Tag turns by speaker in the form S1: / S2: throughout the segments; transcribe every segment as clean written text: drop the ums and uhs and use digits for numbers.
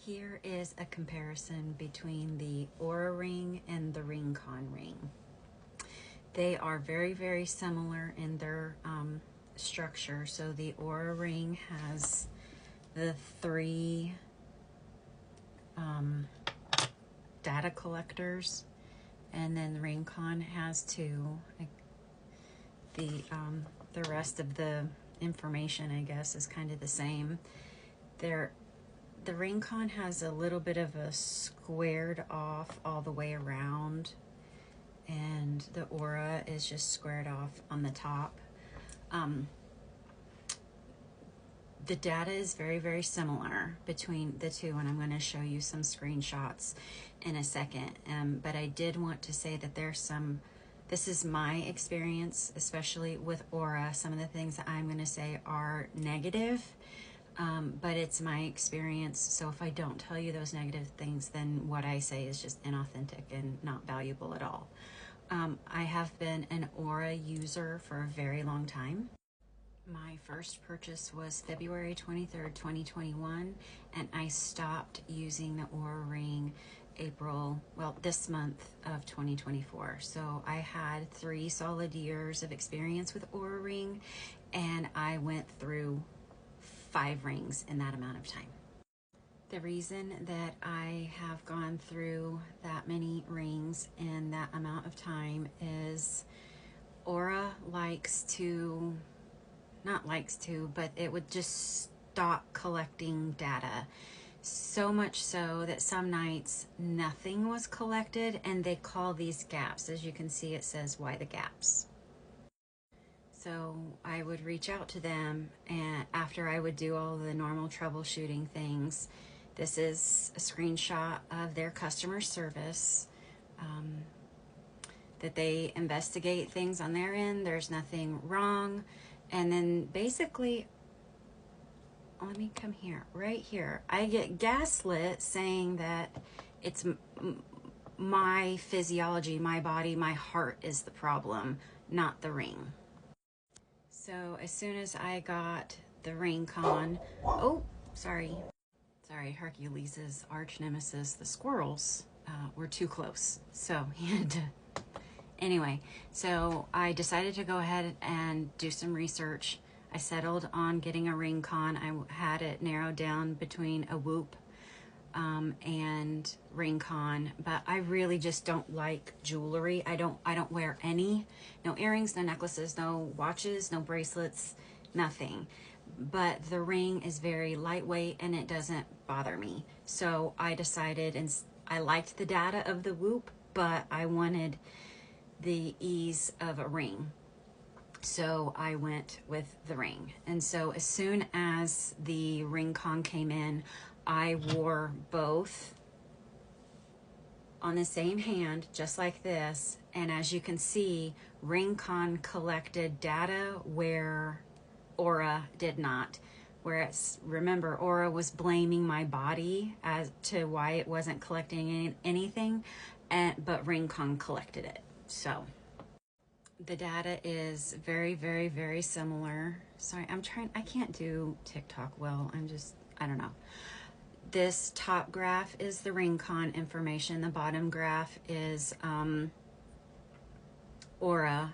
S1: Here is a comparison between the Oura ring and the RingConn ring. They are very, very similar in their structure. So the Oura ring has the three data collectors, and then the RingConn has two. The rest of the information, I guess, is kind of the same. The RingConn has a little bit of a squared off all the way around, and the Oura is just squared off on the top. The data is very, very similar between the two, and I'm going to show you some screenshots in a second. But I did want to say that this is my experience, especially with Oura. Some of the things that I'm going to say are negative. But it's my experience, so if I don't tell you those negative things, then what I say is just inauthentic and not valuable at all. I have been an Oura user for a very long time. My first purchase was February 23rd, 2021, and I stopped using the Oura ring this month of 2024. So I had 3 solid years of experience with Oura ring, and I went through 5 rings in that amount of time. The reason that I have gone through that many rings in that amount of time is Oura but it would just stop collecting data. So much so that some nights nothing was collected, and they call these gaps. As you can see, it says, "Why the gaps?" So I would reach out to them, and after I would do all the normal troubleshooting things. This is a screenshot of their customer service, that they investigate things on their end. There's nothing wrong. And then basically, let me come here, right here. I get gaslit saying that it's my physiology, my body, my heart is the problem, not the ring. So as soon as I got the RingConn, sorry, Hercules's arch nemesis, the squirrels, were too close. So he had to, anyway, so I decided to go ahead and do some research. I settled on getting a RingConn. I had it narrowed down between a Whoop and RingConn, but I really just don't like jewelry. I don't wear any, no earrings, no necklaces, no watches, no bracelets, nothing. But the ring is very lightweight and it doesn't bother me. So I decided, and I liked the data of the Whoop, but I wanted the ease of a ring. So I went with the ring. And so as soon as the RingConn came in, I wore both on the same hand, just like this. And as you can see, RingConn collected data where Oura did not. Whereas, remember, Oura was blaming my body as to why it wasn't collecting anything, but RingConn collected it. So the data is very, very, very similar. Sorry, I can't do TikTok well. I don't know. This top graph is the RingConn information. The bottom graph is Oura.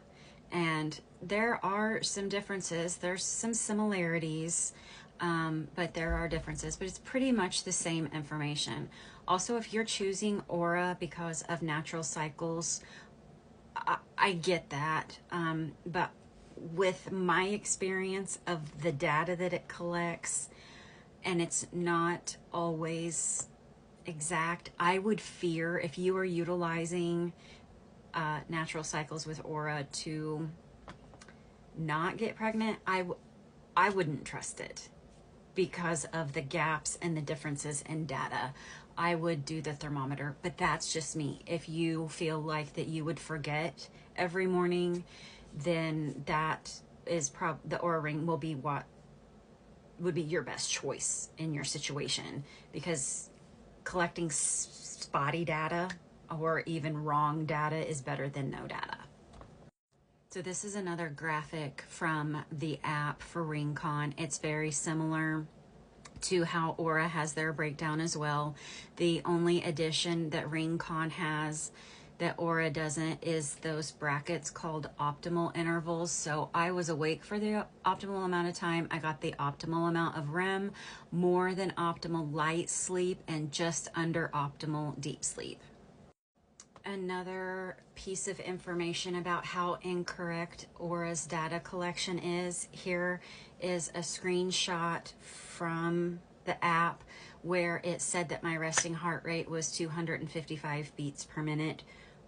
S1: And there are some differences. There's some similarities, but there are differences. But it's pretty much the same information. Also, if you're choosing Oura because of natural cycles, I get that. But with my experience of the data that it collects, and it's not always exact, I would fear if you are utilizing natural cycles with Oura to not get pregnant, I wouldn't trust it because of the gaps and the differences in data. I would do the thermometer, but that's just me. If you feel like that you would forget every morning, then that is the Oura ring will be what would be your best choice in your situation, because collecting spotty data or even wrong data is better than no data. So this is another graphic from the app for RingConn. It's very similar to how Oura has their breakdown as well. The only addition that RingConn has that Oura doesn't is those brackets called optimal intervals. So I was awake for the optimal amount of time. I got the optimal amount of REM, more than optimal light sleep, and just under optimal deep sleep. Another piece of information about how incorrect Oura's data collection is. Here is a screenshot from the app where it said that my resting heart rate was 255 beats per minute,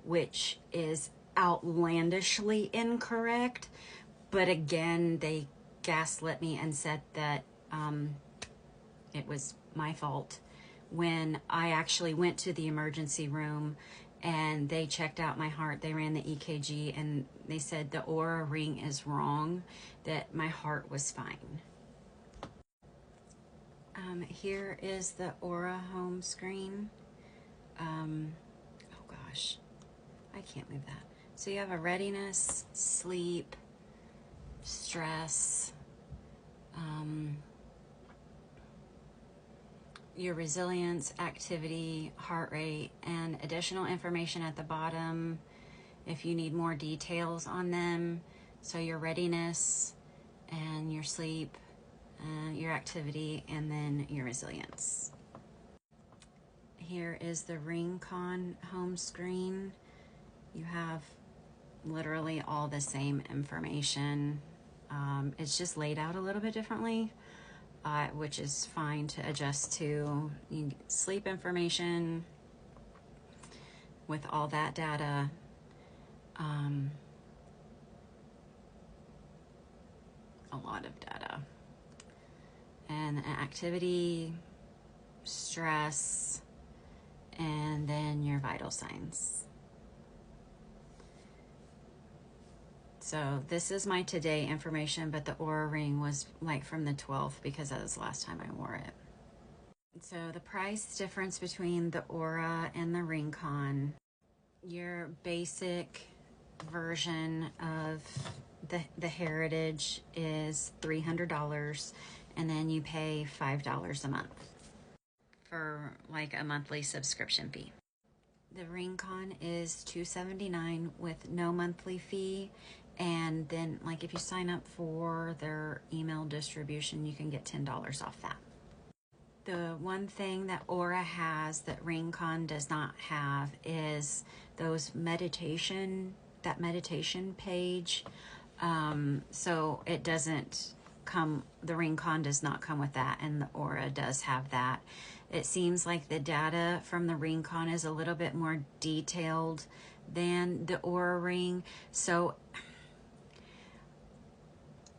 S1: which is outlandishly incorrect. But again, they gaslit me and said that it was my fault when I actually went to the emergency room and they checked out my heart. They ran the EKG and they said the Oura ring is wrong, that my heart was fine. Here is the Oura home screen. Oh gosh, I can't move that. So you have a readiness, sleep, stress, your resilience, activity, heart rate, and additional information at the bottom if you need more details on them. So your readiness and your sleep, your activity, and then your resilience. Here is the RingConn home screen. You have literally all the same information. It's just laid out a little bit differently, which is fine to adjust to. You get sleep information with all that data. A lot of data. And activity, stress, and then your vital signs. So this is my today information, but the Oura ring was like from the 12th because that was the last time I wore it. So the price difference between the Oura and the RingConn, your basic version of the Heritage is $300, and then you pay $5 a month for like a monthly subscription fee. The RingConn is $279 with no monthly fee, and then like if you sign up for their email distribution, you can get $10 off that. The one thing that Oura has that RingConn does not have is those meditation page. So it doesn't come, the RingConn does not come with that, and the Oura does have that. It seems like the data from the RingConn is a little bit more detailed than the Oura ring. So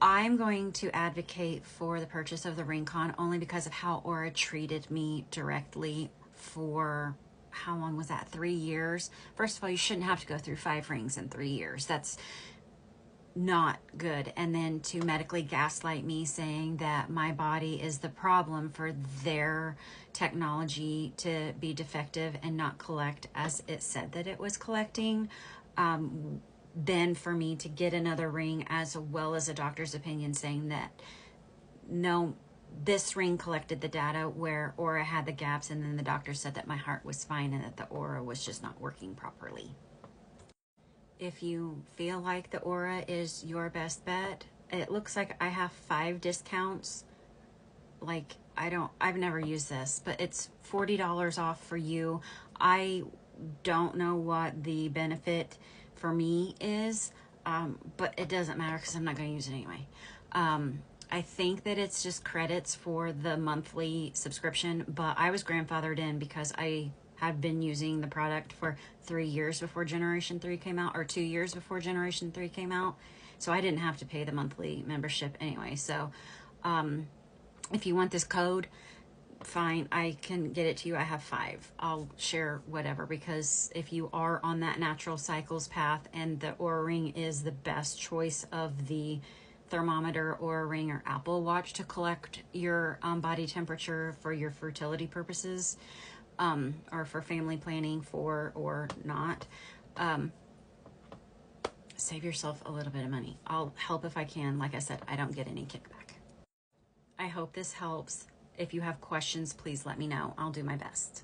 S1: I'm going to advocate for the purchase of the RingConn only because of how Oura treated me directly for, how long was that, 3 years? First of all, you shouldn't have to go through 5 rings in 3 years. That's not good. And then to medically gaslight me saying that my body is the problem for their technology to be defective and not collect as it said that it was collecting. Then for me to get another ring as well as a doctor's opinion saying that no, this ring collected the data where Oura had the gaps, and then the doctor said that my heart was fine and that the Oura was just not working properly. If you feel like the Oura is your best bet, it looks like I have 5 discounts. Like I've never used this, but it's $40 off for you. I don't know what the benefit for me is, but it doesn't matter because I'm not going to use it anyway. I think that it's just credits for the monthly subscription, but I was grandfathered in because I had been using the product for 3 years before Generation 3 came out, or 2 years before Generation 3 came out. So I didn't have to pay the monthly membership anyway. So if you want this code, fine, I can get it to you. I have 5. I'll share whatever, because if you are on that natural cycles path and the Oura ring is the best choice of the thermometer, Oura ring, or Apple Watch to collect your body temperature for your fertility purposes, or for family planning, for or not, save yourself a little bit of money. I'll help if I can. Like I said, I don't get any kickback. I hope this helps. If you have questions, please let me know. I'll do my best.